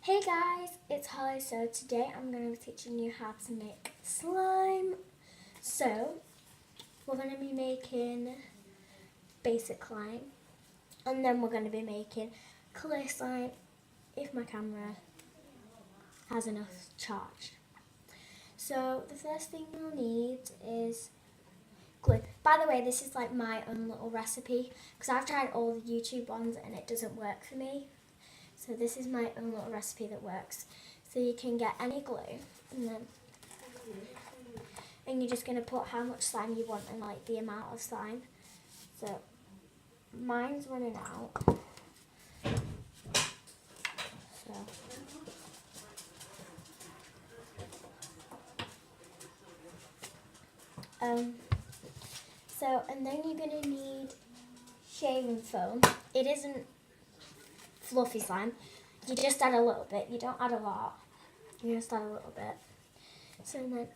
Hey guys, it's Hollie. So today I'm going to be teaching you how to make slime. So we're going to be making basic slime, and then we're going to be making clear slime if my camera has enough charge. So the first thing you'll need is glue. By the way, this is like my own little recipe because I've tried all the YouTube ones and it doesn't work for me. So this is my own little recipe that works. So you can get any glue and you're just going to put how much slime you want and like the amount of slime. So mine's running out. And then you're going to need shaving foam. It isn't fluffy slime. You just add a little bit. You don't add a lot. You just add a little bit. So then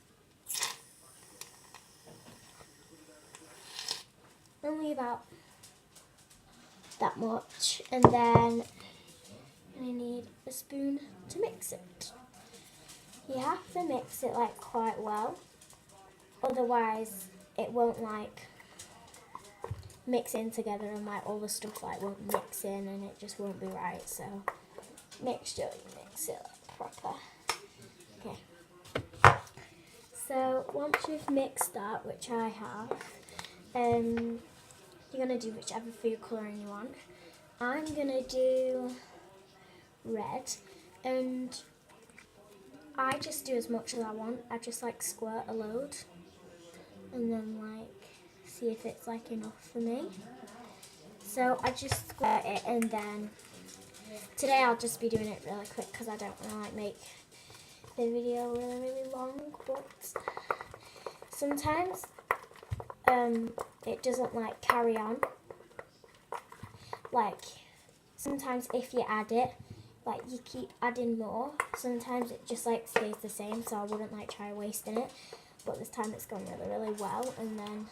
only about that much, and then I need a spoon to mix it. You have to mix it like quite well, otherwise it won't like mix in together and like all the stuff like won't mix in and it just won't be right. So make sure you mix it like proper. Okay. So once you've mixed that, which I have, you're going to do whichever food colouring you want. I'm going to do red, and I just do as much as I want. I just like squirt a load and then like see if it's like enough for me. So I just squirt it, and then today I'll just be doing it really quick because I don't want to like make the video really long, but sometimes it doesn't like carry on. Like sometimes if you add it, like you keep adding more, sometimes it just like stays the same, so I wouldn't like try wasting it. But this time it's gone really well, and then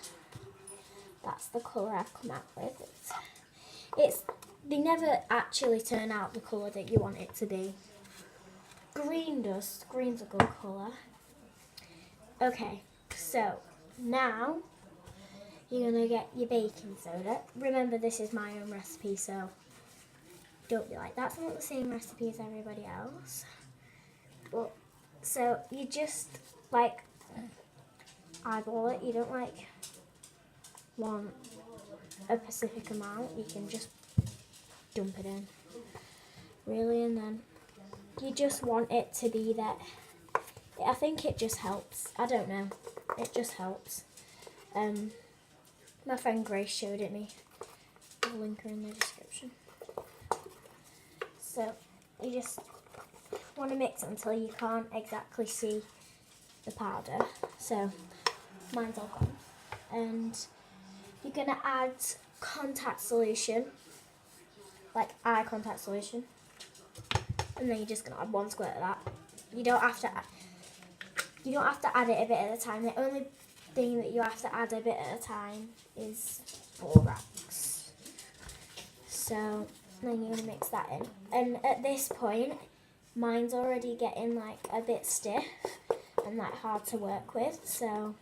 that's the colour I've come out with. They never actually turn out the colour that you want it to be. Green does. Green's a good colour. Okay, so now you're going to get your baking soda. Remember, this is my own recipe, so don't be like, that's not the same recipe as everybody else. But so you just like eyeball it. You don't like want a specific amount. You can just dump it in, really, and then you just want it to be that. I think it just helps. I don't know. It just helps. My friend Grace showed it me. I'll link her in the description. So you just want to mix it until you can't exactly see the powder. So mine's all gone. And you're going to add contact solution, like eye contact solution. And then you're just going to add one squirt of that. You don't have to add it a bit at a time. The only thing that you have to add a bit at a time is borax. So then you're going to mix that in. And at this point, mine's already getting like a bit stiff and like hard to work with. So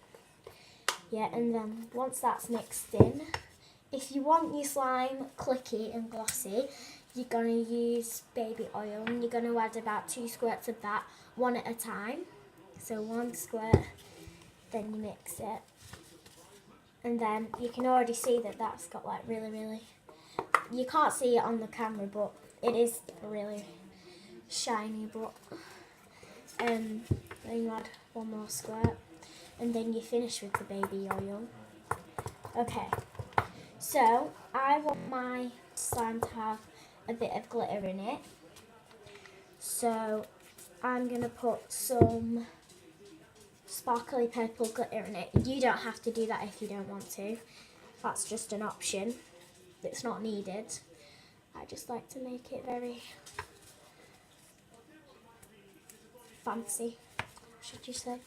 yeah, and then once that's mixed in, if you want your slime clicky and glossy, you're going to use baby oil, and you're going to add about 2 squirts of that, one at a time. So 1 squirt, then you mix it. And then you can already see that that's got like really, you can't see it on the camera, but it is really shiny. But then you add 1 more squirt, and then you finish with the baby oil. Okay, so I want my slime to have a bit of glitter in it. So I'm going to put some sparkly purple glitter in it. You don't have to do that if you don't want to. That's just an option. It's not needed. I just like to make it very fancy, should you say.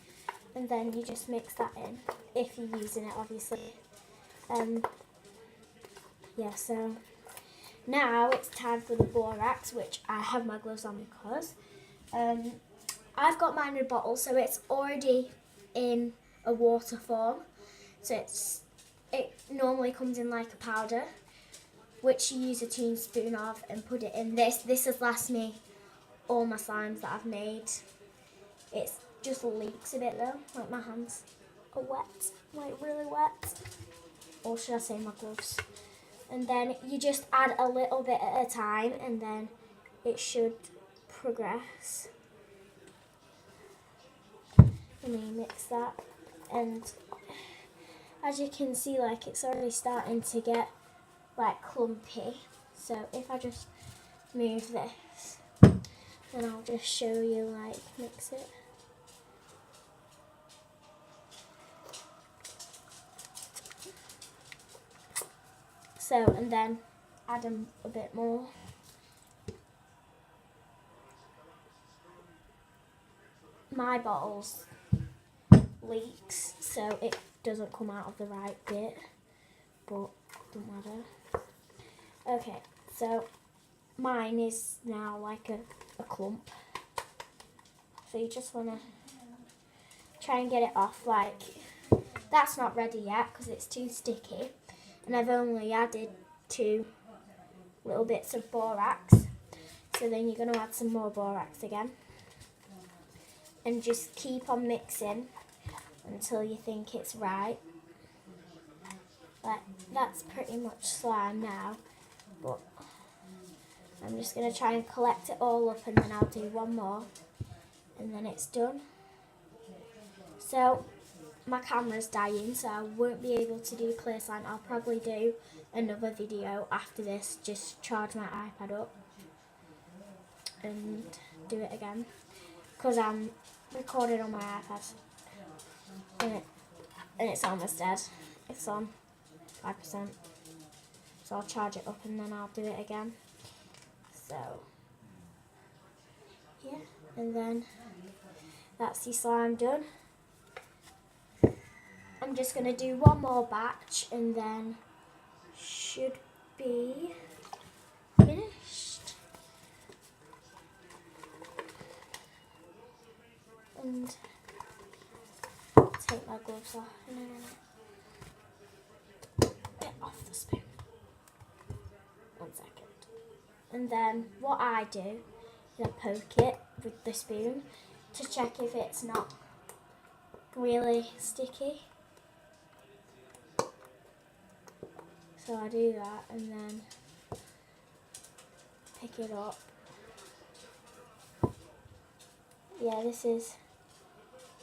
And then you just mix that in, if you're using it, obviously. Yeah, so Now it's time for the borax, which I have my gloves on because I've got mine in a bottle, so it's already in a water form. So it normally comes in like a powder, which you use a teaspoon of and put it in this. This has lasted me all my slimes that I've made. It just leaks a bit though, like my hands are wet, like really wet. Or should I say my gloves? And then you just add a little bit at a time and then it should progress. And then you mix that, and as you can see, like it's already starting to get like clumpy. So if I just move this, then I'll just show you like mix it. So, and then add a bit more. My bottle's leaks, so it doesn't come out of the right bit, but doesn't matter. Okay, so mine is now like a clump. So you just want to try and get it off. Like, that's not ready yet because it's too sticky. And I've only added 2 little bits of borax. So then you're going to add some more borax again. And just keep on mixing until you think it's right. Like, that's pretty much slime now. But I'm just going to try and collect it all up, and then I'll do one more. And then it's done. So my camera's dying, so I won't be able to do clear slime. I'll probably do another video after this, just charge my iPad up and do it again, because I'm recording on my iPad and it's almost dead. It's on 5%, so I'll charge it up and then I'll do it again. So yeah, and then that's the slime done. I'm just going to do one more batch and then should be finished. And take my gloves off. Get off the spoon. 1 second. And then what I do is I poke it with the spoon to check if it's not really sticky. So I do that and then pick it up. Yeah, this is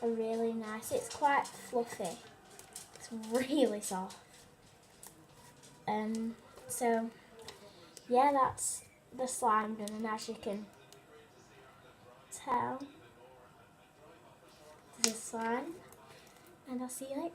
a really nice, it's quite fluffy. It's really soft. So yeah, that's the slime done, and as you can tell, this is slime, and I'll see you later.